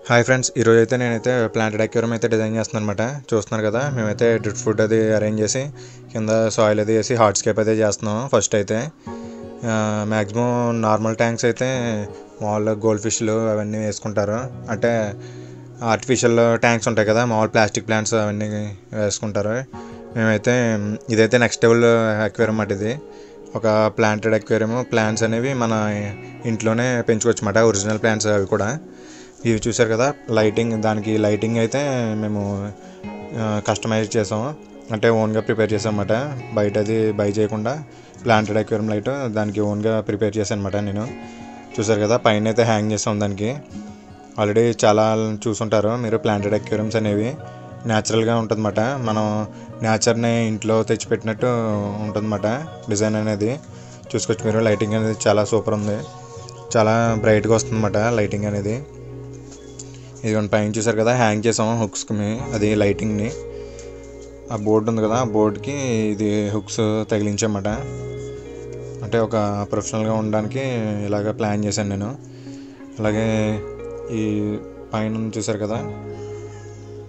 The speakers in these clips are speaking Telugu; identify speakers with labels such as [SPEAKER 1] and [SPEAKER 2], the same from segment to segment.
[SPEAKER 1] హాయ్ ఫ్రెండ్స్, ఈరోజు అయితే నేనైతే ప్లాంటెడ్ అక్వేరియం అయితే డిజైన్ చేస్తున్నాను అనమాట. చూస్తున్నారు కదా, మేమైతే డ్రిప్ ఫుడ్ అది అరేంజ్ చేసి కింద సాయిల్ అది వేసి హార్డ్స్కేప్ అయితే చేస్తున్నాం. ఫస్ట్ అయితే మ్యాక్సిమం నార్మల్ ట్యాంక్స్ అయితే మామూలుగా గోల్డ్ ఫిష్లు అవన్నీ వేసుకుంటారు. అంటే ఆర్టిఫిషియల్ ట్యాంక్స్ ఉంటాయి కదా, మామూలు ప్లాస్టిక్ ప్లాంట్స్ అవన్నీ వేసుకుంటారు. మేమైతే ఇదైతే నెక్స్ట్ లెవెల్ అక్వేరియం అన్నమాట. ఇది ఒక ప్లాంటెడ్ అక్వేరియం. ప్లాంట్స్ అనేవి మన ఇంట్లోనే పెంచుకోవచ్చు అన్నమాట, ఒరిజినల్ ప్లాంట్స్ అవి కూడా. ఇవి చూసారు కదా, దానికి లైటింగ్ అయితే మేము కస్టమైజ్ చేసాము, అంటే ఓన్గా ప్రిపేర్ చేసాం అన్నమాట. బయట అది బై చేయకుండా ప్లాంటెడ్ అక్వేరియం లైట్ దానికి ఓన్గా ప్రిపేర్ చేశాను అనమాట నేను. చూసారు కదా, పైన అయితే హ్యాంగ్ చేసాం. దానికి ఆల్రెడీ చాలా చూసుంటారు మీరు. ప్లాంటెడ్ అక్వేరియంస్ అనేవి న్యాచురల్గా ఉంటుందన్నమాట. మనం నేచర్ని ఇంట్లో తెచ్చిపెట్టినట్టు ఉంటుందన్నమాట డిజైన్ అనేది. చూసుకోవచ్చు మీరు. లైటింగ్ అనేది చాలా సూపర్ ఉంది, చాలా బ్రైట్గా వస్తుందన్నమాట లైటింగ్ అనేది. ఇదిగోండి పైన చూసారు కదా, హ్యాంగ్ చేసాము హుక్స్కి అది లైటింగ్ని. ఆ బోర్డు ఉంది కదా, ఆ బోర్డుకి ఇది హుక్స్ తగిలించామన్నమాట. అంటే ఒక ప్రొఫెషనల్గా ఉండడానికి ఇలాగ ప్లాన్ చేశాను నేను. అలాగే ఈ పైన చూసారు కదా,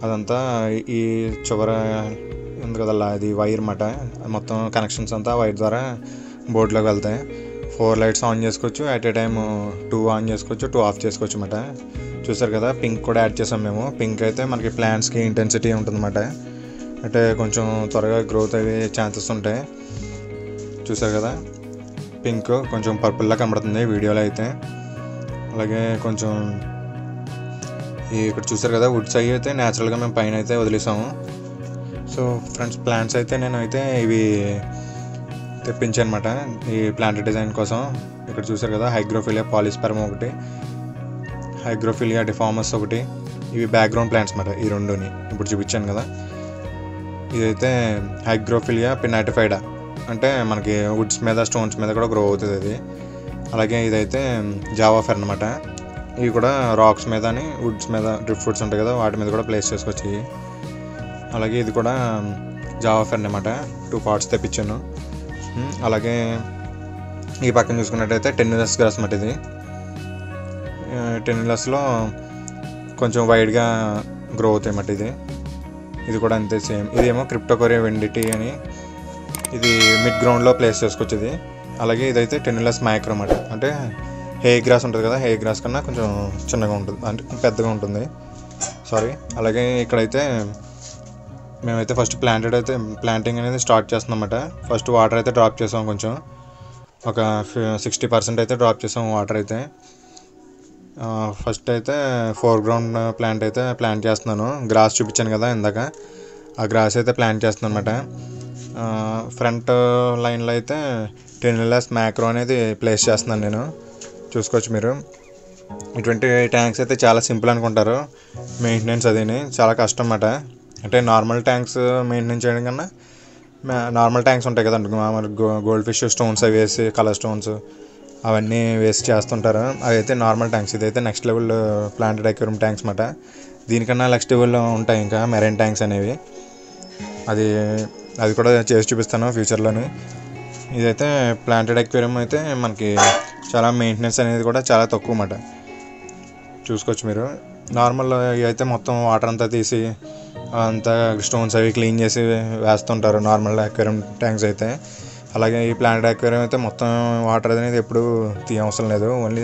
[SPEAKER 1] అదంతా ఈ చివర ఉంది కదా, అది వైర్ అన్నమాట. మొత్తం కనెక్షన్స్ అంతా వైర్ ద్వారా బోర్డులోకి వెళ్తాయి. 4 లైట్స్ ఆన్ చేసుకోవచ్చు, అట్ ఏ టైమ్ 2 ఆన్ చేసుకోవచ్చు, 2 ఆఫ్ చేసుకోవచ్చు అన్నమాట. చూసారు కదా, పింక్ కూడా యాడ్ చేసాం మేము. పింక్ అయితే మనకి ప్లాంట్స్కి ఇంటెన్సిటీ ఉంటుందన్నమాట, అంటే కొంచెం త్వరగా గ్రోత్ అయ్యే ఛాన్సెస్ ఉంటాయి. చూసారు కదా, పింక్ కొంచెం పర్పుల్లా కనబడుతుంది వీడియోలో అయితే. అలాగే కొంచెం ఇక్కడ చూసారు కదా, వుడ్స్ అవి అయితే న్యాచురల్గా మేము పైన అయితే వదిలేసాము. సో ఫ్రెండ్స్, ప్లాంట్స్ అయితే నేను అయితే ఇవి తెప్పించాను అనమాట ఈ ప్లాంట్ డిజైన్ కోసం. ఇక్కడ చూసారు కదా, హైగ్రోఫిలియా పాలిస్పెరమ్ ఒకటి, హైగ్రోఫిలియా డిఫార్మస్ ఒకటి. ఇవి బ్యాక్గ్రౌండ్ ప్లాంట్స్ అన్నమాట ఈ రెండుని ఇప్పుడు చూపించాను కదా. ఇదైతే హైగ్రోఫిలియా పినాటిఫైడా, అంటే మనకి వుడ్స్ మీద స్టోన్స్ మీద కూడా గ్రో అవుతుంది అది. అలాగే ఇదైతే జావా ఫెర్న్ అన్నమాట. ఇవి కూడా రాక్స్ మీద అని వుడ్స్ మీద డ్రిప్ ఫుడ్స్ ఉంటాయి కదా, వాటి మీద కూడా ప్లేస్ చేసుకోవచ్చు. అలాగే ఇది కూడా జావా ఫెర్న్ అన్నమాట. 2 పార్ట్స్ తెప్పించాను. అలాగే ఈ పక్కన చూసుకున్నట్టయితే టెన్నులస్ గ్రాస్ అన్నమాట. ఇది టెన్నులస్లో కొంచెం వైడ్గా గ్రో అవుతాయి అన్నమాట. ఇది కూడా అంతే సేమ్. ఇదేమో క్రిప్టోకోరియా వెండిటీ అని, ఇది మిడ్ గ్రౌండ్లో ప్లేస్ చేసుకోవచ్చు ఇది. అలాగే ఇదైతే టెన్నులస్ మైక్రో అన్నమాట, అంటే హెయిర్ గ్రాస్ ఉంటుంది కదా, హెయిర్ గ్రాస్ కన్నా కొంచెం చిన్నగా ఉంటుంది, అంటే పెద్దగా ఉంటుంది, సారీ. అలాగే ఇక్కడైతే మేమైతే ఫస్ట్ ప్లాంటింగ్ అనేది స్టార్ట్ చేస్తున్నాం అన్నమాట. ఫస్ట్ వాటర్ అయితే డ్రాప్ చేసాం, కొంచెం ఒక 60% అయితే డ్రాప్ చేసాం వాటర్ అయితే. ఫస్ట్ అయితే ఫోర్గ్రౌండ్ ప్లాంట్ అయితే ప్లాంట్ చేస్తున్నాను. గ్రాస్ చూపించాను కదా ఇందాక, ఆ గ్రాస్ అయితే ప్లాంట్ చేస్తున్నాను అనమాట. ఫ్రంట్ లైన్లో అయితే టెన్నులస్ మ్యాక్రో అనేది ప్లేస్ చేస్తున్నాను నేను. చూసుకోవచ్చు మీరు. ఇటువంటి ట్యాంక్స్ అయితే చాలా సింపుల్ అనుకుంటారు, మెయింటెనెన్స్ అదిని చాలా కష్టం అన్నమాట. అంటే నార్మల్ ట్యాంక్స్ మెయింటైన్ చేయడం కన్నా నార్మల్ ట్యాంక్స్ ఉంటాయి కదండి, గోల్డ్ ఫిష్ స్టోన్స్ అవి వేసి, కలర్ స్టోన్స్ అవన్నీ వేసి చేస్తుంటారు. అవి అయితే నార్మల్ ట్యాంక్స్. ఇదైతే next level planted aquarium tanks అన్నమాట. దీనికన్నా నెక్స్ట్ లెవెల్లో ఉంటాయి ఇంకా మెరైన్ ట్యాంక్స్ అనేవి. అది కూడా చేసి చూపిస్తాను ఫ్యూచర్లోని. ఇదైతే ప్లాంటెడ్ అక్వేరియం అయితే మనకి చాలా మెయింటెనెన్స్ అనేది కూడా చాలా తక్కువ అన్నమాట. చూసుకోవచ్చు మీరు. నార్మల్ అయితే మొత్తం వాటర్ అంతా తీసి అంతా స్టోన్స్ అవి క్లీన్ చేసి వేస్తుంటారు నార్మల్ అక్వేరియం ట్యాంక్స్ అయితే. అలాగే ఈ ప్లాంటెడ్ అక్వేరియం అయితే మొత్తం వాటర్ అనేది ఎప్పుడు తీయవసరం లేదు, ఓన్లీ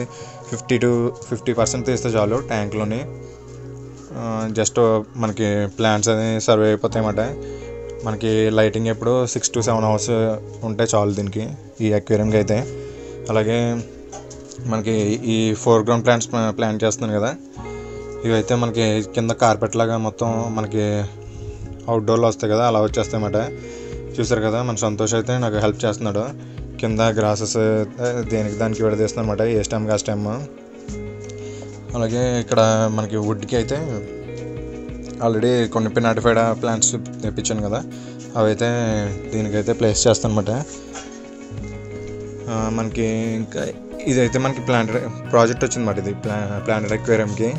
[SPEAKER 1] 50 to 50% తీస్తే చాలు ట్యాంక్లోని. జస్ట్ మనకి ప్లాంట్స్ అనేది సర్వే అయిపోతాయి అన్నమాట. మనకి లైటింగ్ ఎప్పుడు 6 to 7 hours ఉంటే చాలు దీనికి, ఈ అక్వేరియంకి అయితే. అలాగే మనకి ఈ ఫోర్గ్రౌండ్ ప్లాంట్స్ ప్లాంట్ చేస్తున్నాను కదా, ఇవైతే మనకి కింద కార్పెట్ లాగా మొత్తం మనకి అవుట్డోర్లో వస్తాయి కదా, అలా వచ్చేస్తాయి అన్నమాట. చూసారు కదా, మన సంతోష్ అయితే నాకు హెల్ప్ చేస్తున్నాడు. కింద గ్రాసెస్ దానికి విడదీస్తున్నాను అనమాట, ఏ స్టెమ్ గా స్టెమ్. అలాగే ఇక్కడ మనకి వుడ్కి అయితే ఆల్రెడీ కొన్ని పినాటిఫైడ్ ప్లాంట్స్ తెప్పించాను కదా, అవైతే దీనికైతే ప్లేస్ చేస్తాను అనమాట. మనకి ఇంకా ఇదైతే మనకి ప్లాంటెడ్ ప్రాజెక్ట్ వచ్చిందన్నమాట. ఇది ప్లాంటెడ్ అక్వేరియంకి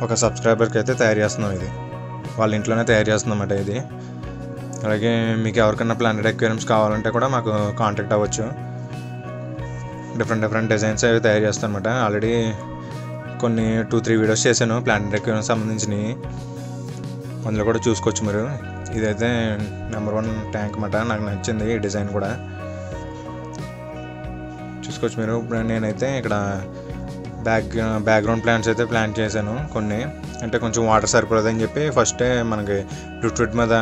[SPEAKER 1] ఒక సబ్స్క్రైబర్కి అయితే తయారు చేస్తున్నాం. ఇది వాళ్ళ ఇంట్లోనే తయారు చేస్తున్నాం అన్నమాట ఇది. అలాగే మీకు ఎవరికైనా ప్లాంటెడ్ అక్వేరియంస్ కావాలంటే కూడా మాకు కాంటాక్ట్ అవ్వచ్చు. డిఫరెంట్ డిజైన్స్ అవి తయారు చేస్తాను అనమాట. ఆల్రెడీ కొన్ని 2-3 వీడియోస్ చేశాను ప్లాంట్ అక్వేరియం సంబంధించినవి, అందులో కూడా చూసుకోవచ్చు మీరు. ఇదైతే నెంబర్ 1 ట్యాంక్ అన్నమాట. నాకు నచ్చింది ఈ డిజైన్ కూడా, చూసుకోవచ్చు మీరు. ఇప్పుడు నేనైతే ఇక్కడ బ్యాక్గ్రౌండ్ ప్లాంట్స్ అయితే ప్లాంట్ చేశాను కొన్ని, అంటే కొంచెం వాటర్ సరిపోలేదని చెప్పి ఫస్టే మనకి డ్రిఫ్ట్ మీద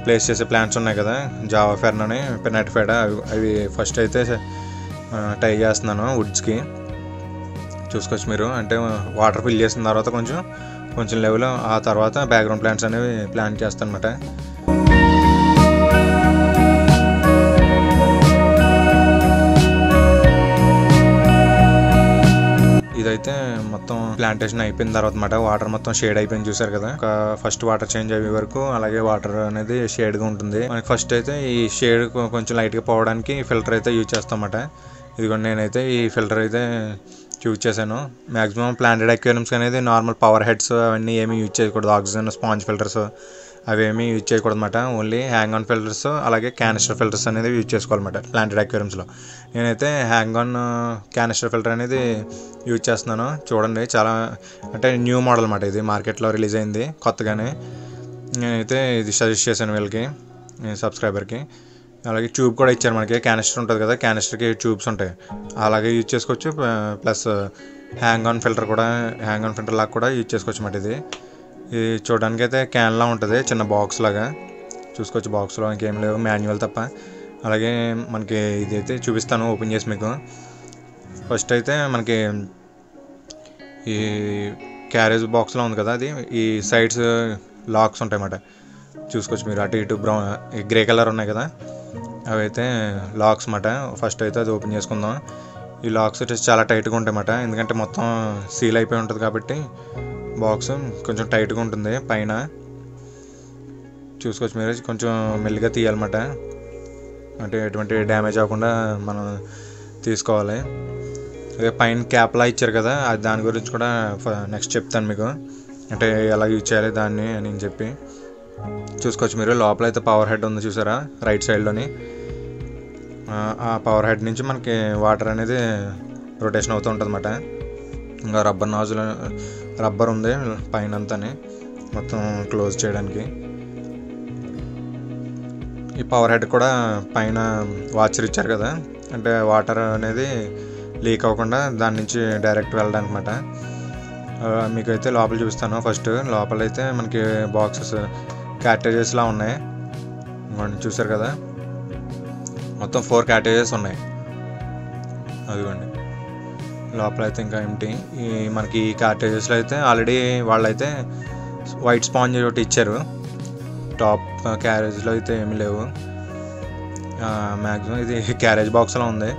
[SPEAKER 1] ప్లేస్ చేసే ప్లాంట్స్ ఉన్నాయి కదా, జావా ఫెర్న్ అని పెనాటిఫైడ్, అవి ఫస్ట్ అయితే టై చేస్తున్నాను వుడ్స్కి. చూసుకోవచ్చు మీరు. అంటే వాటర్ ఫిల్ చేసిన తర్వాత కొంచెం లెవెల్, ఆ తర్వాత బ్యాక్గ్రౌండ్ ప్లాంట్స్ అనేవి ప్లాంట్ చేస్తాను అనమాట. ఇదైతే మొత్తం ప్లాంటేషన్ అయిపోయిన తర్వాత అన్నమాట. వాటర్ మొత్తం షేడ్ అయిపోయింది చూసారు కదా. ఫస్ట్ వాటర్ చేంజ్ అయ్యే వరకు అలాగే వాటర్ అనేది షేడ్గా ఉంటుంది. మనకి ఫస్ట్ అయితే ఈ షేడ్ కొంచెం లైట్గా పోవడానికి ఫిల్టర్ అయితే యూజ్ చేస్తాం అన్నమాట. ఇదిగోండి నేనైతే ఈ ఫిల్టర్ అయితే యూజ్ చేశాను. మ్యాక్సిమం ప్లాంటెడ్ అక్వేరియంస్ అనేది నార్మల్ పవర్ హెడ్స్ అవన్నీ ఏమీ యూజ్ చేయకూడదు. ఆక్సిజన్ స్పాంజ్ ఫిల్టర్స్ అవేమీ యూజ్ చేయకూడదు అనమాట. ఓన్లీ హ్యాంగ్ ఆన్ ఫిల్టర్స్ అలాగే క్యానిస్టర్ ఫిల్టర్స్ అనేది యూజ్ చేసుకోవాలన్నమాట ప్లాంటెడ్ అక్వేరియంస్లో. నేనైతే హ్యాంగ్ ఆన్ క్యానిస్టర్ ఫిల్టర్ అనేది యూజ్ చేస్తున్నాను. చూడండి, చాలా అంటే న్యూ మోడల్ అన్నమాట. ఇది మార్కెట్లో రిలీజ్ అయింది కొత్తగానే. నేనైతే ఇది సజెస్ట్ చేశాను వీళ్ళకి, సబ్స్క్రైబర్కి. అలాగే ట్యూబ్ కూడా ఇచ్చారు మనకి. క్యానిస్టర్ ఉంటుంది కదా, క్యానిస్టర్కి ట్యూబ్స్ ఉంటాయి, అలాగే యూజ్ చేసుకోవచ్చు. ప్లస్ హ్యాంగ్ ఆన్ ఫిల్టర్ లాగా కూడా యూజ్ చేసుకోవచ్చు అన్నమాట. ఇది చూడడానికి అయితే క్యాన్లా ఉంటుంది, చిన్న బాక్స్ లాగా. చూసుకోవచ్చు, బాక్స్లో ఇంకేం లేవు, మాన్యువల్ తప్ప. అలాగే మనకి ఇది అయితే చూపిస్తాను ఓపెన్ చేసి మీకు. ఫస్ట్ అయితే మనకి ఈ క్యారేజ్ బాక్స్లో ఉంది కదా, అది ఈ సైడ్స్ లాక్స్ ఉంటాయి అన్నమాట. చూసుకోవచ్చు మీరు. అటు ఇటు గ్రే కలర్ ఉన్నాయి కదా, అవి అయితే లాక్స్ అన్నమాట. ఫస్ట్ అయితే అది ఓపెన్ చేసుకుందాం. ఈ లాక్స్ వచ్చేసి చాలా టైట్గా ఉంటాయి అన్నమాట, ఎందుకంటే మొత్తం సీల్ అయిపోయి ఉంటుంది కాబట్టి బాక్స్ కొంచెం టైట్గా ఉంటుంది పైన. చూసుకోవచ్చు మీరు. కొంచెం మెల్లిగా తీయాలన్నమాట, అంటే ఎటువంటి డ్యామేజ్ అవ్వకుండా మనం తీసుకోవాలి. అదే పైన క్యాప్లా ఇచ్చారు కదా, అది దాని గురించి కూడా నెక్స్ట్ చెప్తాను మీకు, అంటే ఎలా యూజ్ చేయాలి దాన్ని అని చెప్పి. చూసుకోవచ్చు మీరు. లోపల అయితే పవర్ హెడ్ ఉంది చూసారా, రైట్ సైడ్లోని. ఆ పవర్ హెడ్ నుంచి మనకి వాటర్ అనేది రొటేషన్ అవుతూ ఉంటుంది అన్నమాట. ఇంకా రబ్బర్ ఉంది పైన అంతానే మొత్తం క్లోజ్ చేయడానికి. ఈ పవర్ హెడ్ కూడా పైన వాచర్ ఇచ్చారు కదా, అంటే వాటర్ అనేది లీక్ అవ్వకుండా దాని నుంచి డైరెక్ట్ వెళ్ళడానికి అన్నమాట. మీకైతే లోపల చూపిస్తాను. ఫస్ట్ లోపలైతే మనకి బాక్సెస్ క్యాటేజెస్లా ఉన్నాయి, చూసారు కదా. మొత్తం 4 క్యాటేజెస్ ఉన్నాయి. అదిగోండి లోపలైతే ఇంకా ఏంటి, ఈ మనకి ఈ క్యాటేజెస్లో అయితే ఆల్రెడీ వాళ్ళైతే వైట్ స్పాంజ్ ఒకటి ఇచ్చారు. టాప్ క్యారేజ్లో అయితే ఏమీ లేవు. మ్యాక్సిమం ఇది క్యారేజ్ బాక్స్లో ఉంది.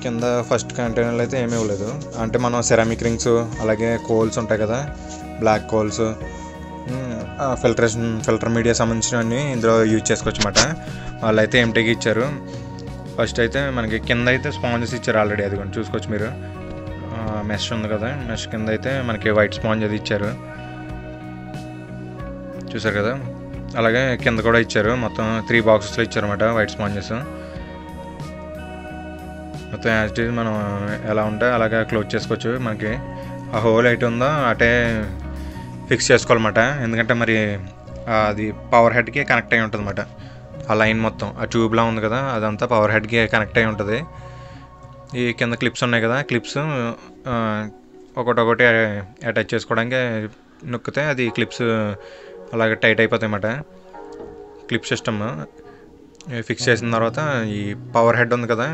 [SPEAKER 1] కింద ఫస్ట్ కంటైనర్లో అయితే ఏమీ ఇవ్వలేదు. అంటే మనం సెరామిక్ రింగ్స్ అలాగే కోల్స్ ఉంటాయి కదా, బ్లాక్ కోల్స్, ఫిల్టర్ మీడియా సంబంధించినవన్నీ ఇందులో యూజ్ చేసుకోవచ్చు అన్నమాట. వాళ్ళైతే ఎంటీకి ఇచ్చారు. ఫస్ట్ అయితే మనకి కింద అయితే స్పాంజెస్ ఇచ్చారు ఆల్రెడీ, అది కూడా చూసుకోవచ్చు మీరు. మెష్ ఉంది కదా, మెష్ కింద అయితే మనకి వైట్ స్పాంజ్ అది ఇచ్చారు, చూసారు కదా. అలాగే కింద కూడా ఇచ్చారు, మొత్తం 3 బాక్సెస్లో ఇచ్చారు అన్నమాట వైట్ స్పాంజెస్. మొత్తం యాజ్ ఇట్ ఈజ్ మనం ఎలా ఉంటే అలాగే క్లోజ్ చేసుకోవచ్చు. మనకి ఆ హోల్ అయితే ఉందో అటే ఫిక్స్ చేసుకోవాలన్నమాట, ఎందుకంటే మరి అది పవర్ హెడ్కి కనెక్ట్ అయి ఉంటుంది అన్నమాట. ఆ లైన్ మొత్తం ఆ ట్యూబ్లా ఉంది కదా, అదంతా పవర్ హెడ్కి కనెక్ట్ అయి ఉంటుంది. ఈ కింద క్లిప్స్ ఉన్నాయి కదా, క్లిప్స్ ఒకటి అటాచ్ చేసుకోవడానికి నొక్కితే అది క్లిప్స్ అలాగే టైట్ అయిపోతాయి అన్నమాట. క్లిప్ సిస్టమ్ ఫిక్స్ చేసిన తర్వాత ఈ పవర్ హెడ్ ఉంది కదా,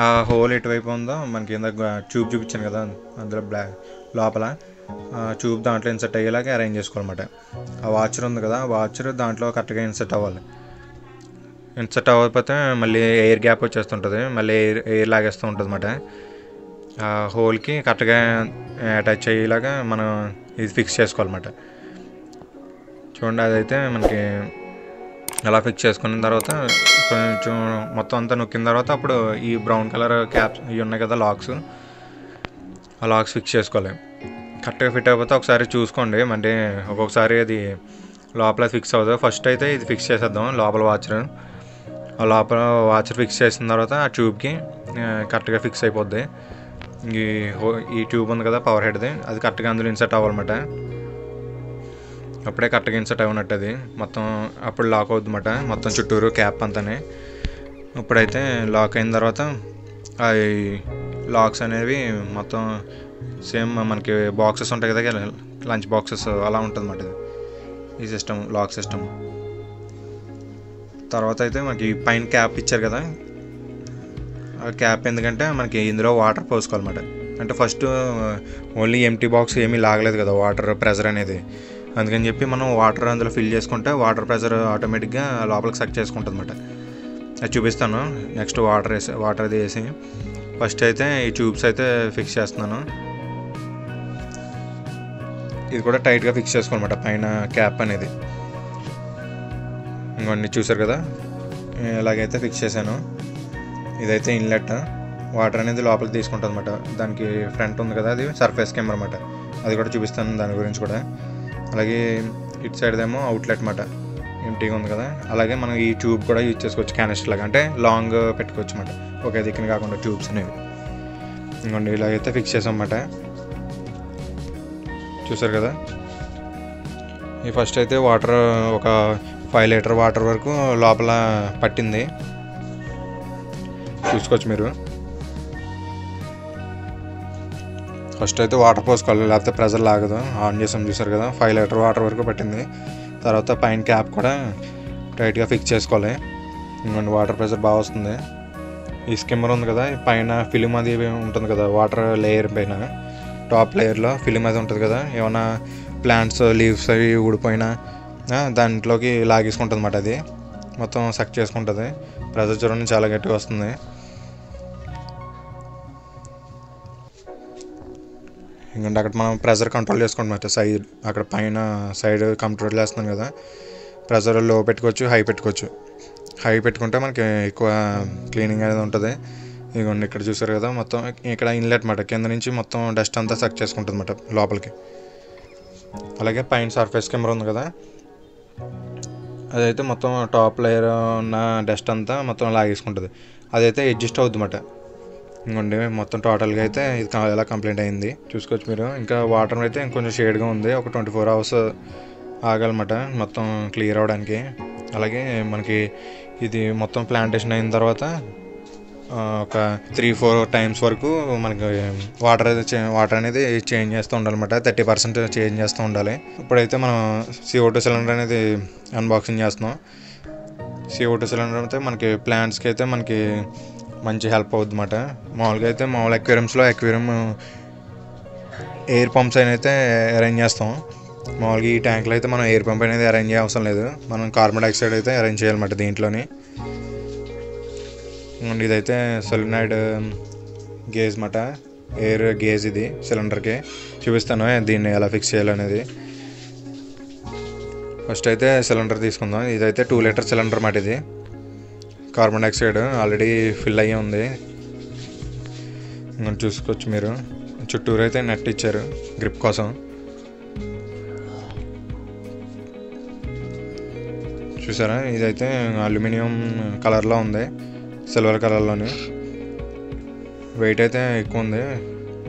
[SPEAKER 1] ఆ హోల్ ఎటువైపు ఉందో మనకి ఇందాక ట్యూబ్ చూపించాను కదా, అందులో లోపల ట్యూబ్ దాంట్లో ఇన్సర్ట్ అయ్యేలాగా అరేంజ్ చేసుకోవాలన్నమాట. ఆ వాచర్ ఉంది కదా, వాచర్ దాంట్లో కరెక్ట్గా ఇన్సర్ట్ అవ్వాలి. ఇన్సర్ట్ అవ్వకపోతే మళ్ళీ ఎయిర్ గ్యాప్ వచ్చేస్తుంటుంది, మళ్ళీ ఎయిర్ లాగేస్తూ ఉంటుంది అన్నమాట. ఆ హోల్కి కరెక్ట్గా అటాచ్ అయ్యేలాగా మనం ఇది ఫిక్స్ చేసుకోవాలన్నమాట. చూడండి, అదైతే మనకి అలా ఫిక్స్ చేసుకున్న తర్వాత కొంచెం మొత్తం అంతా నొక్కిన తర్వాత అప్పుడు ఈ బ్రౌన్ కలర్ క్యాప్స్ ఇవి ఉన్నాయి కదా లాక్స్, ఆ లాక్స్ ఫిక్స్ చేసుకోవాలి. కరెక్ట్గా ఫిట్ అయిపోతే ఒకసారి చూసుకోండి, అంటే ఒక్కొక్కసారి అది లోపల ఫిక్స్ అవుతుంది. ఫస్ట్ అయితే ఇది ఫిక్స్ చేసేద్దాం లోపల వాచర్. ఆ లోపల వాచర్ ఫిక్స్ చేసిన తర్వాత ఆ ట్యూబ్కి కరెక్ట్గా ఫిక్స్ అయిపోద్ది. ఈ ఈ ట్యూబ్ ఉంది కదా పవర్ హెడ్ది, అది కరెక్ట్గా అందులో ఇన్సర్ట్ అవ్వాలన్నమాట. అప్పుడే కరెక్ట్గా ఇన్సర్ట్ అవ్వనట్టు అది మొత్తం, అప్పుడు లాక్ అవుతుందన్నమాట మొత్తం చుట్టూరు క్యాప్ అంతానే. ఇప్పుడైతే లాక్ అయిన తర్వాత అవి లాక్స్ అనేవి మొత్తం సేమ్ మనకి బాక్సెస్ ఉంటాయి కదా, లంచ్ బాక్సెస్ అలా ఉంటుంది అన్నమాట ఈ సిస్టమ్, లాక్ సిస్టమ్. తర్వాత అయితే మనకి పైన క్యాప్ ఇచ్చారు కదా, ఆ క్యాప్ ఎందుకంటే మనకి ఇందులో వాటర్ పోసుకోవాలన్నమాట. అంటే ఫస్ట్ ఓన్లీ ఎంటీ బాక్స్ ఏమీ లాగలేదు కదా వాటర్ ప్రెజర్ అనేది, అందుకని చెప్పి మనం వాటర్ అందులో ఫిల్ చేసుకుంటే వాటర్ ప్రెజర్ ఆటోమేటిక్గా లోపలికి సక్ చేసుకుంటుంది అన్నమాట. అది చూపిస్తాను నెక్స్ట్. వాటర్ అది వేసి ఫస్ట్ అయితే ఈ ట్యూబ్స్ అయితే ఫిక్స్ చేస్తున్నాను. ఇది కూడా టైట్గా ఫిక్స్ చేసుకోవాలన్నమాట పైన క్యాప్ అనేది. ఇంకొన్ని చూసారు కదా, ఇలాగైతే ఫిక్స్ చేశాను. ఇదైతే ఇన్లెట్, వాటర్ అనేది లోపలికి తీసుకుంటుంది అన్నమాట. దానికి ఫ్రంట్ ఉంది కదా, అది సర్ఫేస్ కెమెరా అన్నమాట, అది కూడా చూపిస్తాను దాని గురించి కూడా. అలాగే ఇటు సైడ్ ఏమో అవుట్లెట్ అన్నమాట, ఎంటీగా ఉంది కదా. అలాగే మనం ఈ ట్యూబ్ కూడా యూజ్ చేసుకోవచ్చు క్యానిస్టర్ లాగా, అంటే లాంగ్ పెట్టుకోవచ్చు అన్నమాట, ఒకే దిక్కున కాకుండా ట్యూబ్స్ అనేవి. ఇంకోండి ఇలాగైతే ఫిక్స్ చేసాం అన్నమాట. చూసారు కదా, ఈ ఫస్ట్ అయితే వాటర్ ఒక 5 లీటర్ వాటర్ వరకు లోపల పట్టింది, చూసుకోవచ్చు మీరు. ఫస్ట్ అయితే వాటర్ పోసుకోవాలి, లేకపోతే ప్రెజర్ లాగదు. ఆన్ చేసాం చూసారు కదా, 5 లీటర్ వాటర్ వరకు పట్టింది. తర్వాత పైన క్యాప్ కూడా టైట్గా ఫిక్స్ చేసుకోవాలి. ఇంకొండి వాటర్ ప్రెజర్ బాగా వస్తుంది. ఈ స్కిమ్మర్ ఉంది కదా, పైన ఫిలిం అది ఉంటుంది కదా, వాటర్ లేయర్ పైన టాప్ లేయర్లో ఫిలిం అది ఉంటుంది కదా, ఏమైనా ప్లాంట్స్ లీవ్స్ అవి ఊడిపోయినా దాంట్లోకి లాగేసుకుంటుంది అన్నమాట. అది మొత్తం సక్ చేసుకుంటుంది. ప్రెజర్ చూడండి చాలా గట్టిగా వస్తుంది. ఎందుకంటే అక్కడ మనం ప్రెజర్ కంట్రోల్ చేసుకుంటాం సైడ్, అక్కడ పైన సైడ్ కంట్రోల్ చేస్తున్నాం కదా. ప్రెజర్ లో పెట్టుకోవచ్చు, హై పెట్టుకోవచ్చు. హై పెట్టుకుంటే మనకి ఎక్కువ క్లీనింగ్ అనేది ఉంటుంది. ఇదిగోండి ఇక్కడ చూసారు కదా, మొత్తం ఇక్కడ ఇన్లెట్ అన్నమాట, కింద నుంచి మొత్తం డస్ట్ అంతా సక్ చేసుకుంటుంది అన్నమాట లోపలికి. అలాగే పైన సర్ఫేస్ కెమెరా ఉంది కదా, అదైతే మొత్తం టాప్ లేయర్ ఉన్న డస్ట్ అంతా మొత్తం లాగేసుకుంటుంది. అదైతే అడ్జస్ట్ అవుతుంది అన్నమాట. ఇంకోండి మొత్తం టోటల్గా అయితే ఇది ఎలా కంప్లీట్ అయింది చూసుకోవచ్చు మీరు. ఇంకా వాటర్ అయితే ఇంకొంచెం షేడ్గా ఉంది, ఒక 24 hours ఆగాలన్నమాట మొత్తం క్లియర్ అవ్వడానికి. అలాగే మనకి ఇది మొత్తం ప్లాంటేషన్ అయిన తర్వాత ఒక 3-4 times వరకు మనకి వాటర్ అనేది చేంజ్ చేస్తూ ఉండాలన్నమాట. 30% చేంజ్ చేస్తూ ఉండాలి. ఇప్పుడైతే మనం CO2 సిలిండర్ అనేది అన్బాక్సింగ్ చేస్తున్నాం. CO2 సిలిండర్ అయితే మనకి ప్లాంట్స్కి అయితే మనకి మంచి హెల్ప్ అవుతుంది అన్నమాట. మామూలుగా అయితే అక్వేరియంస్లో ఎయిర్ పంప్స్ అయితే అరేంజ్ చేస్తాం. మామూలుగా ఈ ట్యాంక్లో అయితే మనం ఎయిర్ పంప్ అనేది అరేంజ్ చేయ అవసరం లేదు, మనం కార్బన్ డైఆక్సైడ్ అయితే అరేంజ్ చేయాలన్నమాట దీంట్లోని. ఇదైతే సోలినాయిడ్ గేజ్ అన్నమాట, ఎయిర్ గేజ్ ఇది సిలిండర్కి. చూపిస్తాను దీన్ని ఎలా ఫిక్స్ చేయాలనేది. ఫస్ట్ అయితే సిలిండర్ తీసుకుందాం. ఇదైతే 2 లీటర్ సిలిండర్ అన్నమాట. ఇది కార్బన్ డైఆక్సైడ్ ఆల్రెడీ ఫిల్ అయ్యి ఉంది, ఇంకా చూసుకోవచ్చు మీరు. చుట్టూరు అయితే నెట్ ఇచ్చారు గ్రిప్ కోసం. చూసారా, ఇదైతే అల్యూమినియం కలర్లో ఉంది, సిల్వర్ కలర్లోని. వెయిట్ అయితే ఎక్కువ ఉంది,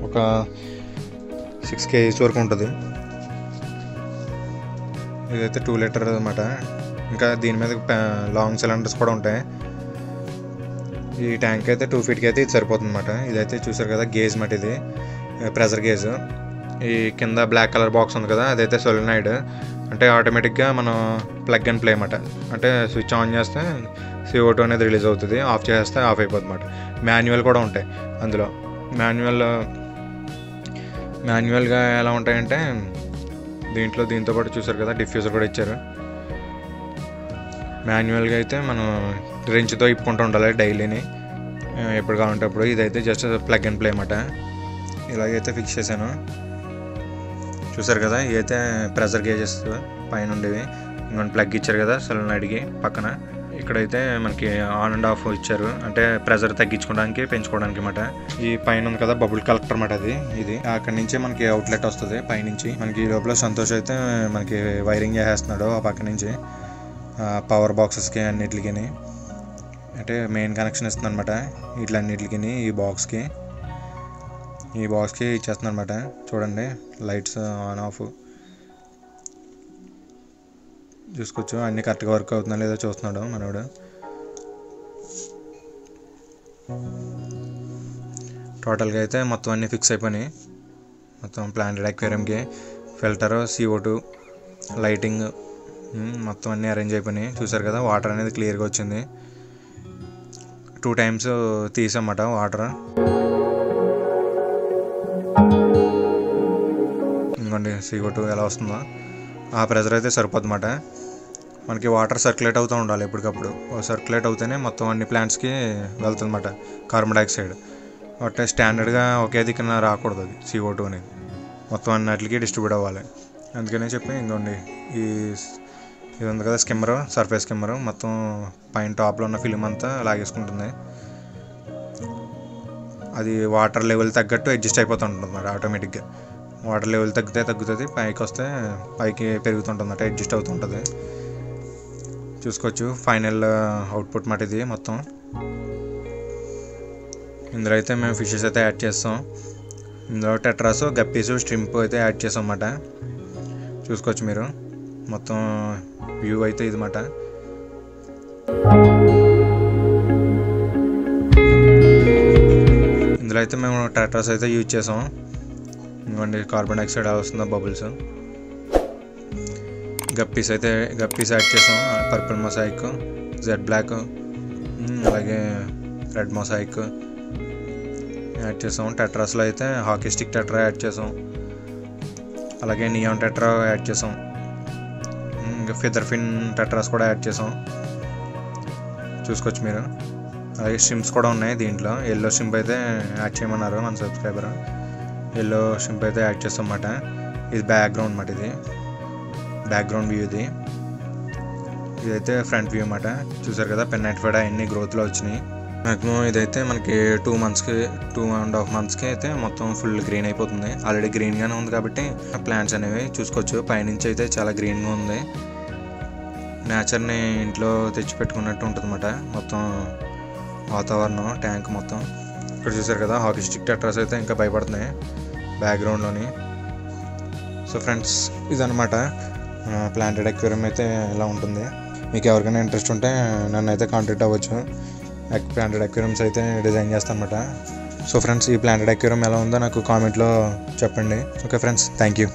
[SPEAKER 1] ఒక 6 kgs వరకు ఉంటుంది. ఇదైతే 2 లీటర్ అన్నమాట. ఇంకా దీని మీద లాంగ్ సిలిండర్స్ కూడా ఉంటాయి. ఈ ట్యాంక్ అయితే 2 feet అయితే ఇది సరిపోతుంది అన్నమాట. ఇదైతే చూసారు కదా గేజ్ మాట, ఇది ప్రెజర్ గేజ్. ఈ కింద బ్లాక్ కలర్ బాక్స్ ఉంది కదా, అదైతే సోలినాయిడ్, అంటే ఆటోమేటిక్గా మనం ప్లగ్ అండ్ ప్లే అన్నమాట. అంటే స్విచ్ ఆన్ చేస్తే CO2 అనేది రిలీజ్ అవుతుంది, ఆఫ్ చేస్తే ఆఫ్ అయిపోతుంది అన్నమాట. మాన్యువల్ కూడా ఉంటాయి అందులో. మాన్యువల్గా ఎలా ఉంటాయంటే దీంతో పాటు చూసారు కదా డిఫ్యూజర్ కూడా ఇచ్చారు. మాన్యువల్గా అయితే మనం రించ్తో ఇప్పుకుంటూ ఉండాలి డైలీని, ఎప్పుడు కావాలంటే అప్పుడు. ఇదైతే జస్ట్ ప్లగ్ అండ్ ప్లే అన్నమాట. ఇలాగైతే ఫిక్స్ చేశాను. చూసారు కదా, ఇవైతే ప్రెజర్ గేజెస్ పైన ఉండేవి. ఇంకొన్ని ప్లగ్ ఇచ్చారు కదా సోలినాయిడ్కి పక్కన. ఇక్కడైతే మనకి ఆన్ అండ్ ఆఫ్ ఇచ్చారు, అంటే ప్రెజర్ తగ్గించుకోవడానికి పెంచుకోవడానికి అన్నమాట. ఈ పైన ఉంది కదా బబుల్ కలెక్టర్ అన్నమాట, ఇది అక్కడి నుంచి మనకి అవుట్లెట్ వస్తుంది పైనుంచి. మనకి ఈ లోపల సంతోష్ అయితే మనకి వైరింగ్ చేసేస్తున్నాడు ఆ పక్క నుంచి పవర్ బాక్సెస్కి అన్నిటికి. అంటే మెయిన్ కనెక్షన్ ఇస్తుంది అనమాట వీటిలన్నిటికి, ఈ బాక్స్కి. ఈ బాక్స్కి ఇచ్చేస్తున్నాను అనమాట. చూడండి లైట్స్ ఆన్ ఆఫ్ చూసుకోవచ్చు. అన్నీ కరెక్ట్గా వర్క్ అవుతుందా లేదో చూస్తున్నాడు మనోడు. టోటల్గా అయితే మొత్తం అన్నీ ఫిక్స్ అయిపోయినాయి. మొత్తం ప్లాంటెడ్ అక్వేరియంకి ఫిల్టర్, CO2, లైటింగ్ మొత్తం అన్నీ అరేంజ్ అయిపోయినాయి. చూసారు కదా వాటర్ అనేది క్లియర్గా వచ్చింది. 2 times తీసామన్నమాట వాటర్. ఇంకోండి CO2 ఎలా వస్తుందో ఆ ప్రెజర్ అయితే సరిపోద్దన్నమాట. మనకి వాటర్ సర్క్యులేట్ అవుతూ ఉండాలి ఎప్పటికప్పుడు. సర్క్యులేట్ అవుతేనే మొత్తం అన్ని ప్లాంట్స్కి వెళ్తుందన్నమాట కార్బన్ డైఆక్సైడ్. అంటే స్టాండర్డ్గా ఒకే దిక్కున రాకూడదు అది CO2 అనేది, మొత్తం అన్నిటికీ డిస్ట్రిబ్యూట్ అవ్వాలి. అందుకనే చెప్పి ఇంకోండి ఇది ఉంది కదా స్కిమ్మరు, సర్ఫేస్ స్కిమ్మరు, మొత్తం పైన టాప్లో ఉన్న ఫిల్మ్ అంతా లాగేసుకుంటుంది. అది వాటర్ లెవెల్ తగ్గట్టు అడ్జస్ట్ అయిపోతూ ఉంటుంది అన్నమాట ఆటోమేటిక్గా. వాటర్ లెవెల్ తగ్గుతుంది, పైకి వస్తే పైకి పెరుగుతుంటుంది అన్నమాట, అడ్జస్ట్ అవుతూ ఉంటుంది. చూసుకోవచ్చు ఫైనల్ అవుట్పుట్ మాట ఇది మొత్తం. ఇందులో అయితే మేము ఫిషెస్ అయితే యాడ్ చేస్తాం. ఇందులో టెట్రాస్, గప్పీస్, స్ట్రింప్ అయితే యాడ్ చేస్తాం అన్నమాట. చూసుకోవచ్చు మీరు మొత్తం వ్యూ అయితే ఇది మాట. ఇందులో అయితే మేము టెట్రాస్ అయితే యూజ్ చేసాం. ఇవ్వండి కార్బన్ డైఆక్సైడ్ వస్తుందో బబుల్స్. గప్పీస్ యాడ్ చేసాం. పర్పుల్ మొసాయిక్, జెడ్ బ్లాక్, అలాగే రెడ్ మొసాయిక్ యాడ్ చేసాం. టెట్రాస్లో అయితే హాకీ స్టిక్ టెట్రా యాడ్ చేసాం. అలాగే నియాన్ టెట్రా యాడ్ చేసాం. ఫెదర్ ఫిన్ టెట్రాస్ కూడా యాడ్ చేసాం. చూసుకోవచ్చు మీరు. అలాగే స్ట్రింప్స్ కూడా ఉన్నాయి దీంట్లో. ఎల్లో స్ట్రింప్ అయితే యాడ్ చేయమన్నారు మన సబ్స్క్రైబర్. ఎల్లో స్ట్రింప్ అయితే యాడ్ చేస్తాం అన్నమాట. ఇది బ్యాక్గ్రౌండ్ అన్నమాట. ఇది బ్యాక్గ్రౌండ్ వ్యూ. ఇదైతే ఫ్రంట్ వ్యూ అన్నమాట. చూసారు కదా పెన్నైటిఫైడ్ అన్ని గ్రోత్లో వచ్చినాయి. మ్యాక్సిమం ఇదైతే మనకి 2.5 monthsకి అయితే మొత్తం ఫుల్ గ్రీన్ అయిపోతుంది. ఆల్రెడీ గ్రీన్గానే ఉంది కాబట్టి ప్లాంట్స్ అనేవి చూసుకోవచ్చు. పైనుంచి అయితే చాలా గ్రీన్గా ఉంది. నేచర్ని ఇంట్లో తెచ్చిపెట్టుకున్నట్టు ఉంటుంది అన్నమాట మొత్తం వాతావరణం, ట్యాంక్ మొత్తం. ఇక్కడ చూసారు కదా హాకీ స్టిక్ టెట్రాస్ అయితే ఇంకా భయపడుతున్నాయి బ్యాక్గ్రౌండ్లోని. సో ఫ్రెండ్స్ ఇదనమాట ప్లాంటెడ్ అక్వేరియం అయితే ఇలా ఉంటుంది. మీకు ఎవరికైనా ఇంట్రెస్ట్ ఉంటే నన్ను అయితే కాంటాక్ట్ అవ్వచ్చు. ప్లాంటెడ్ అక్వేరియంస్ అయితే డిజైన్ చేస్తాను అన్నమాట. సో ఫ్రెండ్స్ ఈ ప్లాంటెడ్ అక్వేరియం ఎలా ఉందో నాకు కామెంట్లో చెప్పండి. Okay friends, thank you.